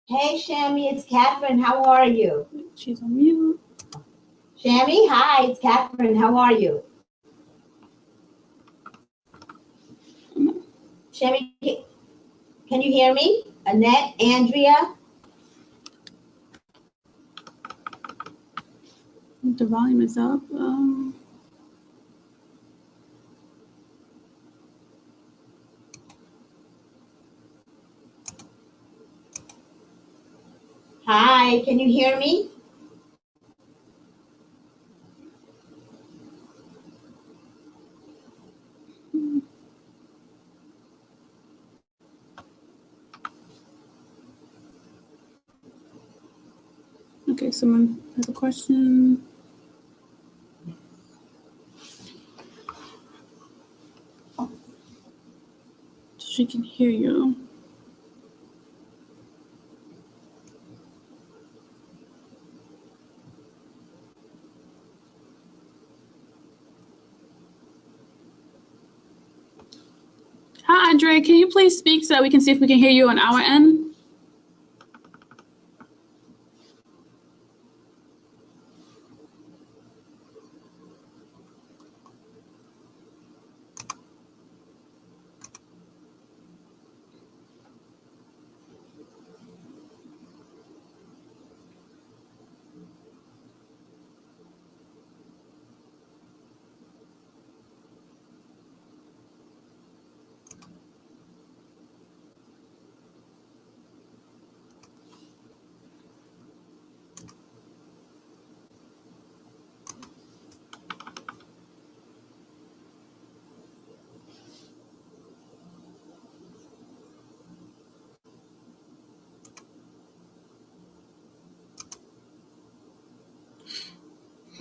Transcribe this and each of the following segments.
Hey, Shammy, it's Catherine. How are you? She's on mute. Shammy, hi, it's Catherine. How are you? Shammy, can you hear me? Annette, Andrea? The volume is up. Hi, can you hear me? Okay, someone has a question. She can hear you. Hi, Andre. Can you please speak so that we can see if we can hear you on our end?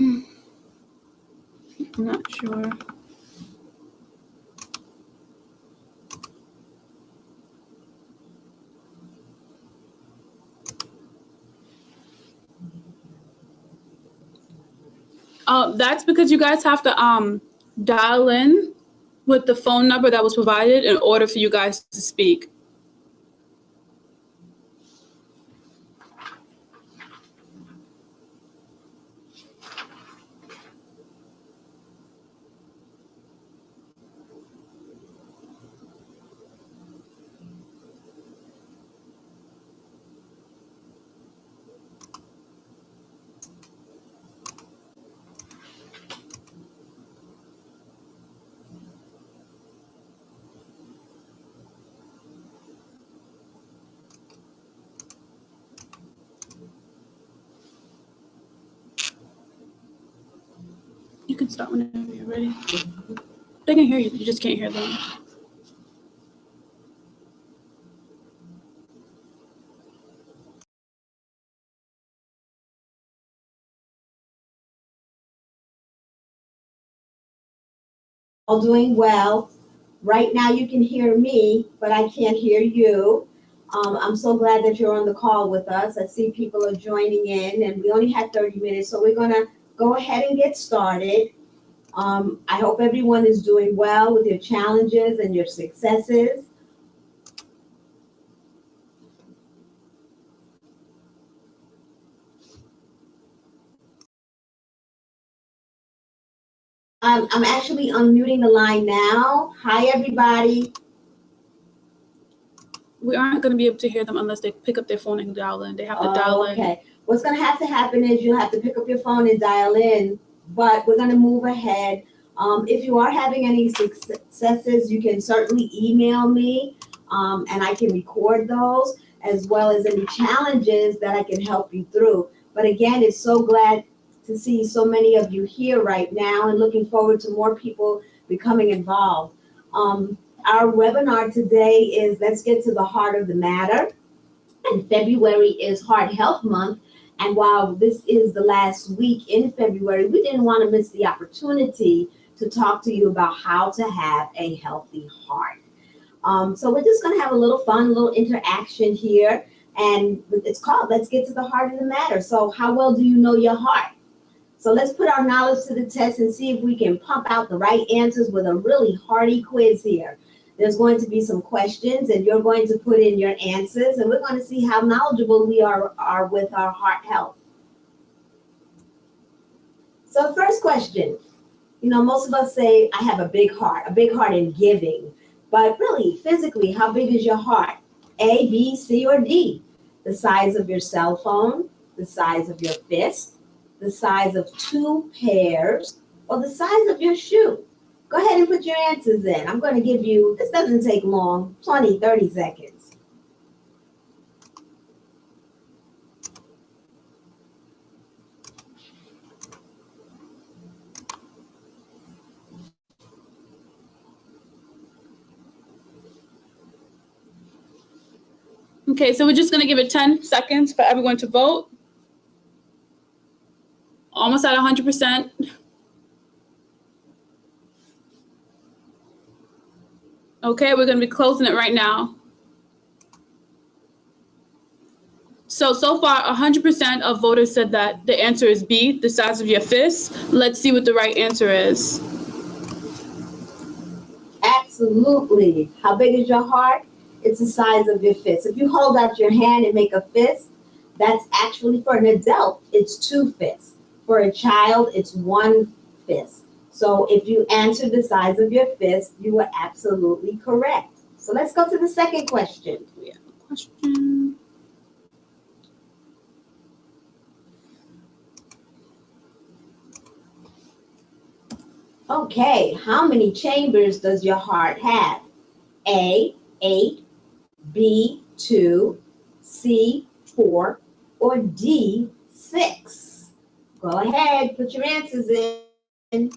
I'm not sure. That's because you guys have to dial in with the phone number that was provided in order for you guys to speak. You can start whenever you're ready. They can hear you, you just can't hear them. All doing well. Right now you can hear me, but I can't hear you. I'm so glad that you're on the call with us. I see people are joining in, and we only had 30 minutes, so we're going to go ahead and get started. I hope everyone is doing well with your challenges and your successes. I'm actually unmuting the line now. Hi, everybody. We aren't going to be able to hear them unless they pick up their phone and dial in. They have to dial in. Okay. What's going to have to happen is you'll have to pick up your phone and dial in, but we're going to move ahead. If you are having any successes, you can certainly email me, and I can record those, as well as any challenges that I can help you through. But again, it's so glad to see so many of you here right now, and looking forward to more people becoming involved. Our webinar today is Let's Get to the Heart of the Matter. And February is Heart Health Month. And while this is the last week in February, we didn't want to miss the opportunity to talk to you about how to have a healthy heart. So we're just going to have a little fun, a little interaction here. And it's called Let's Get to the Heart of the Matter. So how well do you know your heart? So let's put our knowledge to the test and see if we can pump out the right answers with a really hearty quiz here. There's going to be some questions, and you're going to put in your answers, and we're going to see how knowledgeable we are with our heart health. So first question, you know, most of us say, I have a big heart in giving. But really, physically, how big is your heart? A, B, C, or D? The size of your cell phone, the size of your fist, the size of 2 pairs, or the size of your shoe? Go ahead and put your answers in. I'm going to give you, this doesn't take long, 20, 30 seconds. Okay, so we're just going to give it 10 seconds for everyone to vote. Almost at 100%. Okay, we're going to be closing it right now. So far, 100% of voters said that the answer is B, the size of your fist. Let's see what the right answer is. Absolutely. How big is your heart? It's the size of your fist. If you hold out your hand and make a fist, that's actually, for an adult, it's 2 fists. For a child, it's 1 fist. So if you answered the size of your fist, you were absolutely correct. So let's go to the second question. We have a question. Okay, how many chambers does your heart have? A, 8, B, 2, C, 4, or D, 6? Go ahead, put your answers in.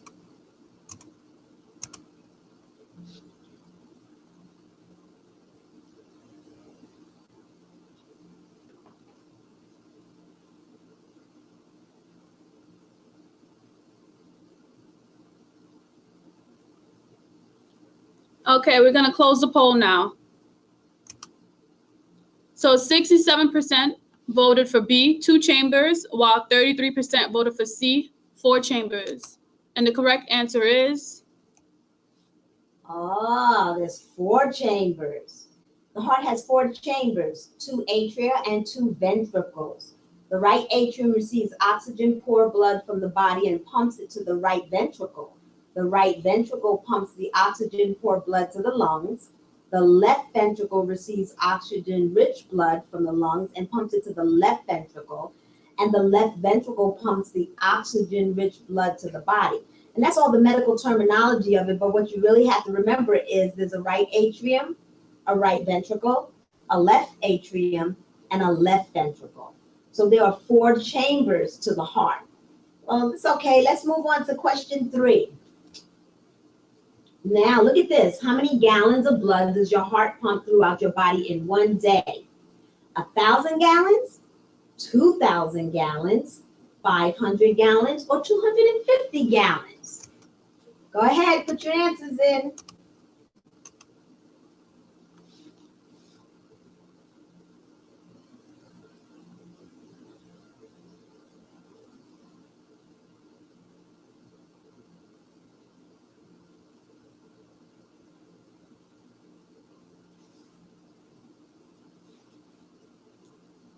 Okay, we're going to close the poll now. So 67% voted for B, 2 chambers, while 33% voted for C, 4 chambers. And the correct answer is? Oh, there's 4 chambers. The heart has 4 chambers, 2 atria and 2 ventricles. The right atrium receives oxygen poor blood from the body and pumps it to the right ventricle. The right ventricle pumps the oxygen poor blood to the lungs. The left ventricle receives oxygen-rich blood from the lungs and pumps it to the left ventricle. And the left ventricle pumps the oxygen-rich blood to the body. And that's all the medical terminology of it, but what you really have to remember is there's a right atrium, a right ventricle, a left atrium, and a left ventricle. So there are 4 chambers to the heart. Well, it's okay. Let's move on to question 3. Now, look at this. How many gallons of blood does your heart pump throughout your body in one day? 1,000 gallons, 2,000 gallons, 500 gallons, or 250 gallons? Go ahead, put your answers in.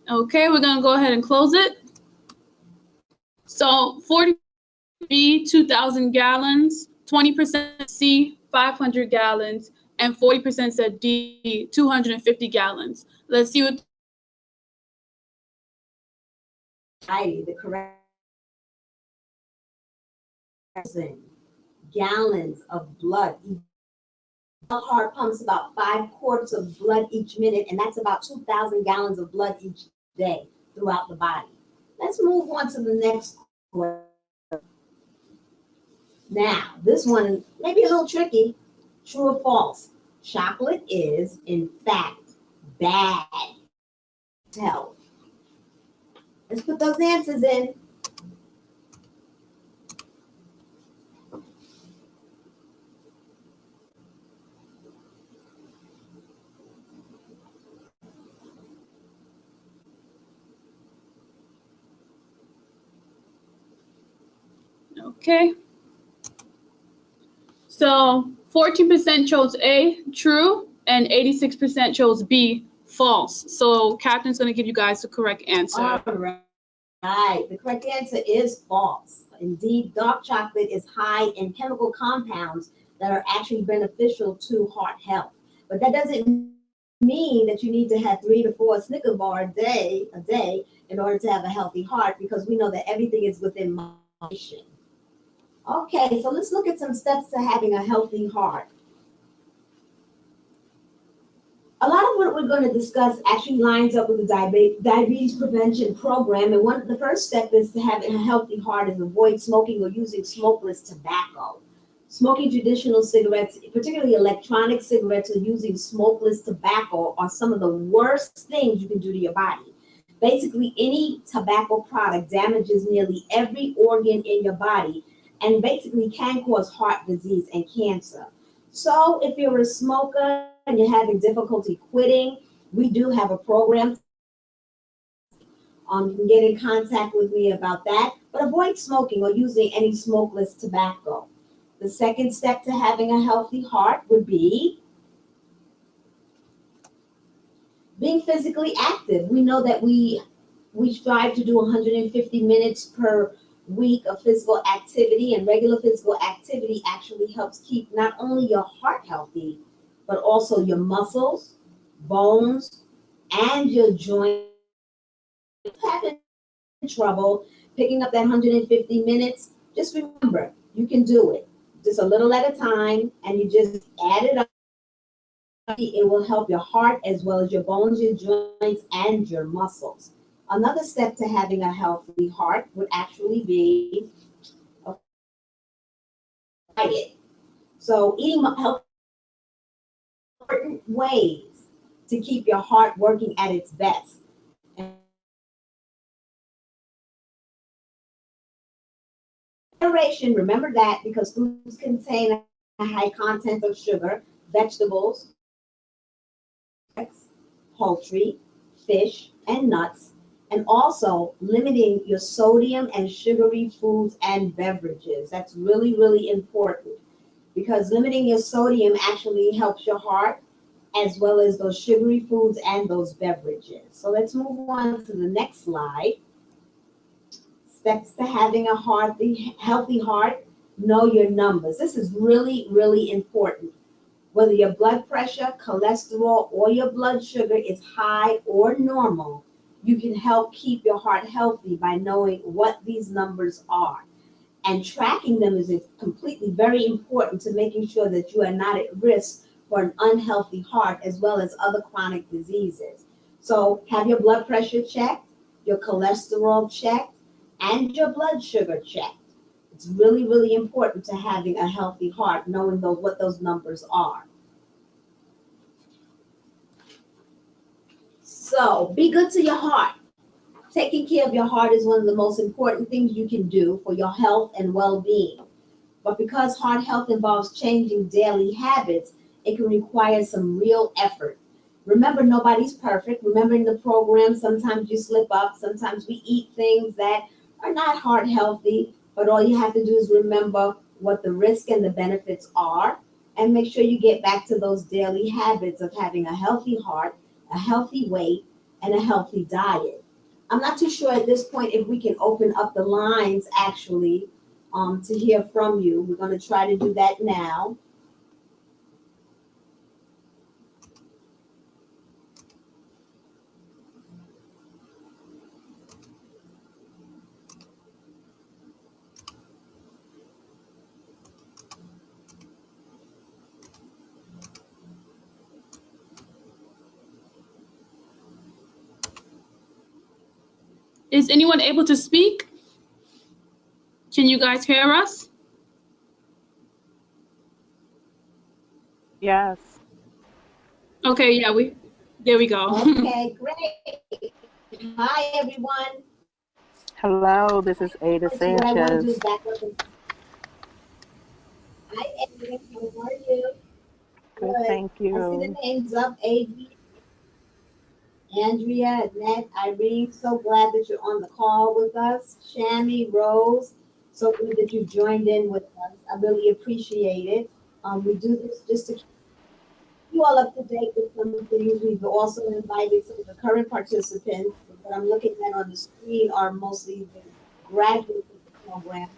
Okay, we're going to go ahead and close it. So 40 B, 2,000 gallons, 20% C, 500 gallons, and 40% said D, 250 gallons. Let's see what. The correct gallons of blood. The heart pumps about 5 quarts of blood each minute, and that's about 2,000 gallons of blood each day throughout the body. Let's move on to the next question. Now, this one may be a little tricky. True or false? Chocolate is, in fact, bad health. Let's put those answers in. Okay. So 14% chose A, true, and 86% chose B, false. So Captain's going to give you guys the correct answer. All right. The correct answer is false. Indeed, dark chocolate is high in chemical compounds that are actually beneficial to heart health. But that doesn't mean that you need to have 3 to 4 Snicker bar a day in order to have a healthy heart, because we know that everything is within moderation. Okay, so let's look at some steps to having a healthy heart. A lot of what we're going to discuss actually lines up with the diabetes prevention program. And the first step is to having a healthy heart is avoid smoking or using smokeless tobacco. Smoking traditional cigarettes, particularly electronic cigarettes, or using smokeless tobacco are some of the worst things you can do to your body. Basically, any tobacco product damages nearly every organ in your body and basically can cause heart disease and cancer. So if you're a smoker and you're having difficulty quitting, we do have a program. You can get in contact with me about that, but avoid smoking or using any smokeless tobacco. The second step to having a healthy heart would be being physically active. We know that we strive to do 150 minutes per week of physical activity, and regular physical activity actually helps keep not only your heart healthy, but also your muscles, bones, and your joints. If you're having trouble picking up that 150 minutes, just remember, you can do it. Just a little at a time, and you just add it up. It will help your heart as well as your bones, your joints, and your muscles. Another step to having a healthy heart would actually be a diet. So eating healthy important ways to keep your heart working at its best. And moderation, remember that, because foods contain a high content of sugar, vegetables, poultry, fish, and nuts, and also limiting your sodium and sugary foods and beverages. That's really, really important, because limiting your sodium actually helps your heart as well as those sugary foods and those beverages. So let's move on to the next slide. Steps to having a healthy heart: know your numbers. This is really, really important. Whether your blood pressure, cholesterol, or your blood sugar is high or normal, you can help keep your heart healthy by knowing what these numbers are. And tracking them is completely very important to making sure that you are not at risk for an unhealthy heart as well as other chronic diseases. So have your blood pressure checked, your cholesterol checked, and your blood sugar checked. It's really, really important to having a healthy heart, knowing what those numbers are. So be good to your heart. Taking care of your heart is one of the most important things you can do for your health and well-being. But because heart health involves changing daily habits, it can require some real effort. Remember, nobody's perfect. Remember, in the program, sometimes you slip up. Sometimes we eat things that are not heart healthy. But all you have to do is remember what the risk and the benefits are, and make sure you get back to those daily habits of having a healthy heart, a healthy weight, and a healthy diet. I'm not too sure at this point if we can open up the lines actually to hear from you. We're going to try to do that now. Is anyone able to speak? Can you guys hear us? Yes. Okay, yeah, there we go. Okay, great. Hi, everyone. Hello, this is Ada First, what I want to do is Sanchez. back up and hi, Adrian. How are you? Good, Good. thank I see the you. names up: Adrian, Andrea, Annette, Irene. So glad that you're on the call with us. Shammy, Rose. So good that you joined in with us. I really appreciate it. We do this just to keep you all up to date with some things. We've also invited some of the current participants. What I'm looking at on the screen are mostly the graduates of the program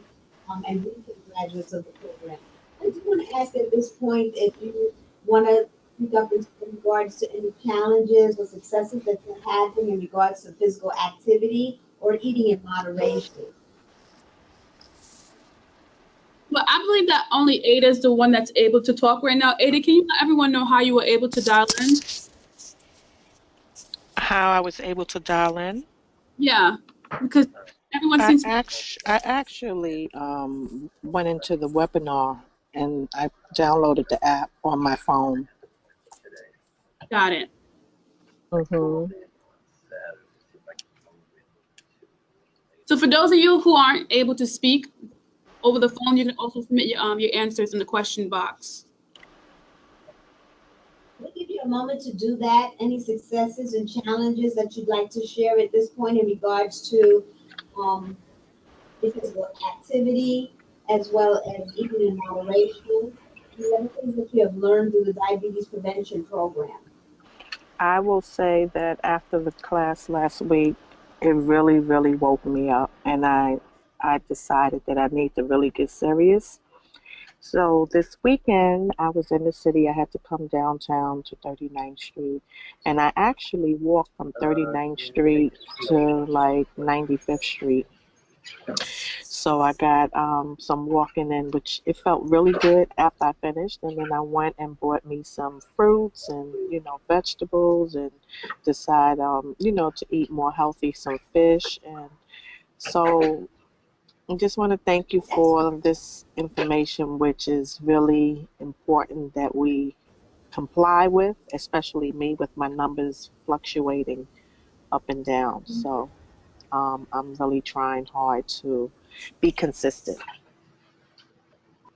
and recent graduates of the program. I just want to ask at this point if you want to speak up in regards to any challenges or successes that you're having in regards to physical activity or eating in moderation. Well, I believe that only Ada is the one that's able to talk right now. Ada, can you let everyone know how you were able to dial in? How I was able to dial in? Yeah, because everyone seems to I actually went into the webinar and I downloaded the app on my phone. got it. Mm-hmm. So for those of you who aren't able to speak over the phone, you can also submit your answers in the question box. We'll give you a moment to do that. Any successes and challenges that you'd like to share at this point in regards to physical activity as well as eating in moderation, and other things that you have learned through the diabetes prevention program. I will say that after the class last week, it really, really woke me up, and I decided that I need to really get serious. So this weekend, I was in the city. I had to come downtown to 39th Street, and I actually walked from 39th Street to like 95th Street. So I got some walking in, which it felt really good after I finished. And then I went and bought me some fruits and, vegetables and decide, to eat more healthy, some fish. And so I just want to thank you for this information, which is really important that we comply with, especially me with my numbers fluctuating up and down. So I'm really trying hard to be consistent.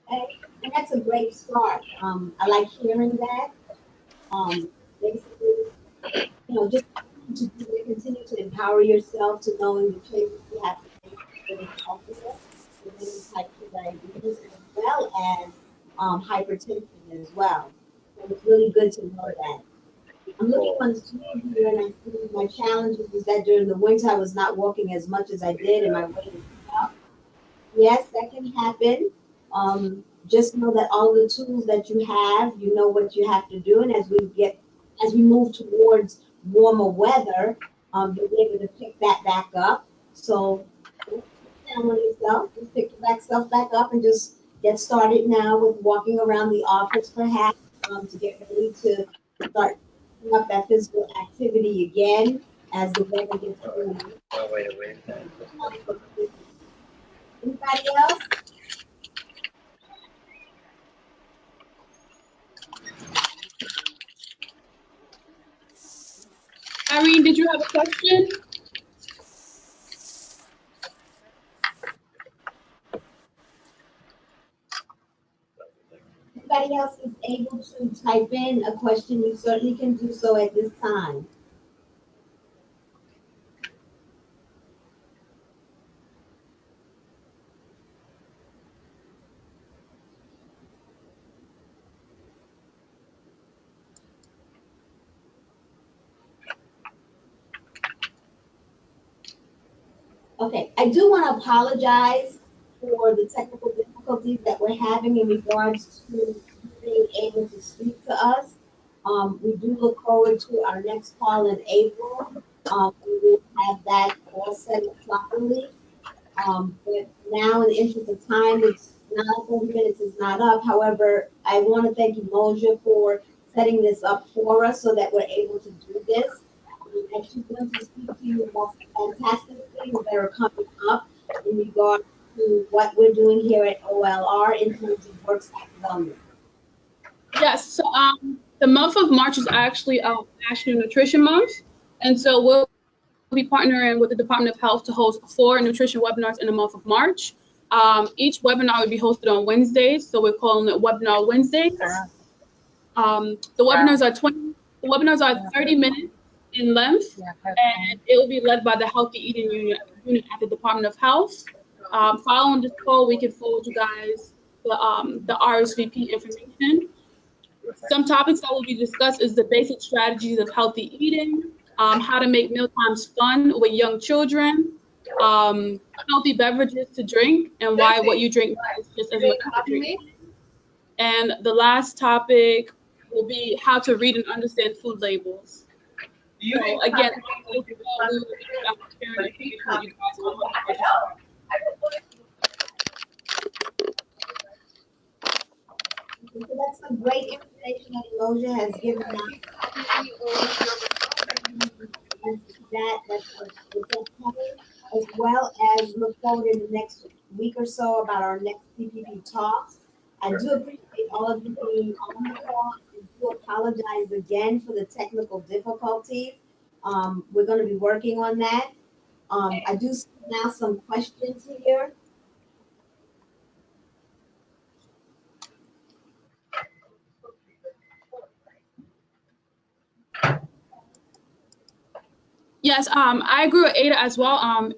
And that's a great start. I like hearing that. Basically, just continue to empower yourself to knowing the choices you have to make to live healthier, preventing type 2 diabetes, as well as hypertension as well. So it's really good to know that. I'm looking on the screen here and I see my challenges is that during the winter I was not walking as much as I did and my weight is up. Yes, that can happen. Just know that all the tools that you have, you know what you have to do, and as we move towards warmer weather, you'll be able to pick that back up. So don't put down on yourself, just pick yourself back up and just get started now with walking around the office perhaps to get ready to start picking up that physical activity again as the weather gets warmer. Anybody else? Irene, did you have a question? Anybody else is able to type in a question, you certainly can do so at this time. Okay, I do want to apologize for the technical difficulties that we're having in regards to you being able to speak to us. We do look forward to our next call in April. We will have that all set up properly. But now, in the interest of time, it's not 30 minutes is not up. However, I want to thank Emoja for setting this up for us so that we're able to do this. And she's going to speak to you about fantastic things that are coming up in regard to what we're doing here at OLR in terms of worksite wellness. Yes. So the month of March is actually National Nutrition Month, and so we'll be partnering with the Department of Health to host 4 nutrition webinars in the month of March. Each webinar will be hosted on Wednesdays, so we're calling it Webinar Wednesdays. The webinars are 30 minutes in length, and it will be led by the Healthy Eating Unit at the Department of Health. Following this call, we can forward you guys the RSVP information. Some topics that will be discussed is the basic strategies of healthy eating, how to make meal times fun with young children, healthy beverages to drink, and why what you drink matters just as much as you drink. And the last topic will be how to read and understand food labels. So again, we will be sharing information with you guys on how to register. So that's some great information that Elosia has given us. That's what's upcoming, as well as look forward in the next week or so about our next CPP talks. I do appreciate all of you being on the call and do apologize again for the technical difficulties. We're going to be working on that. I do see now some questions here. Yes, I agree with Ada as well.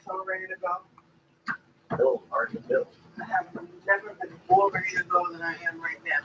So ready to go. I have never been more ready to go than I am right now.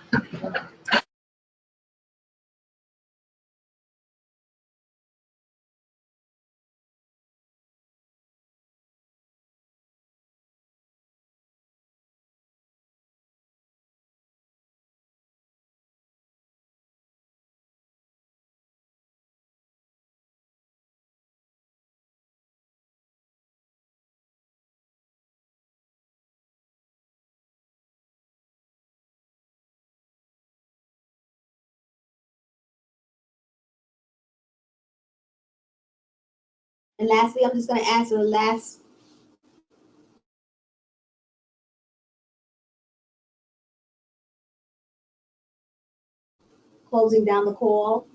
And lastly, I'm just going to answer the last closing down the call.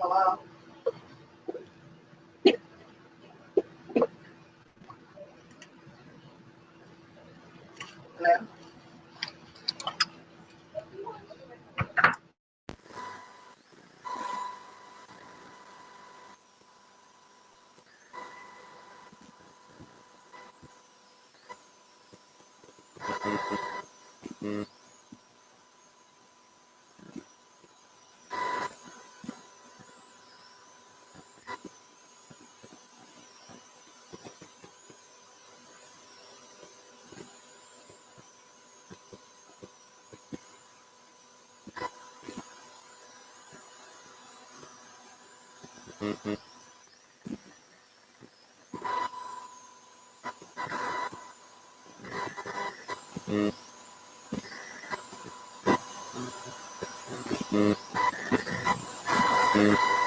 Hello? Hello?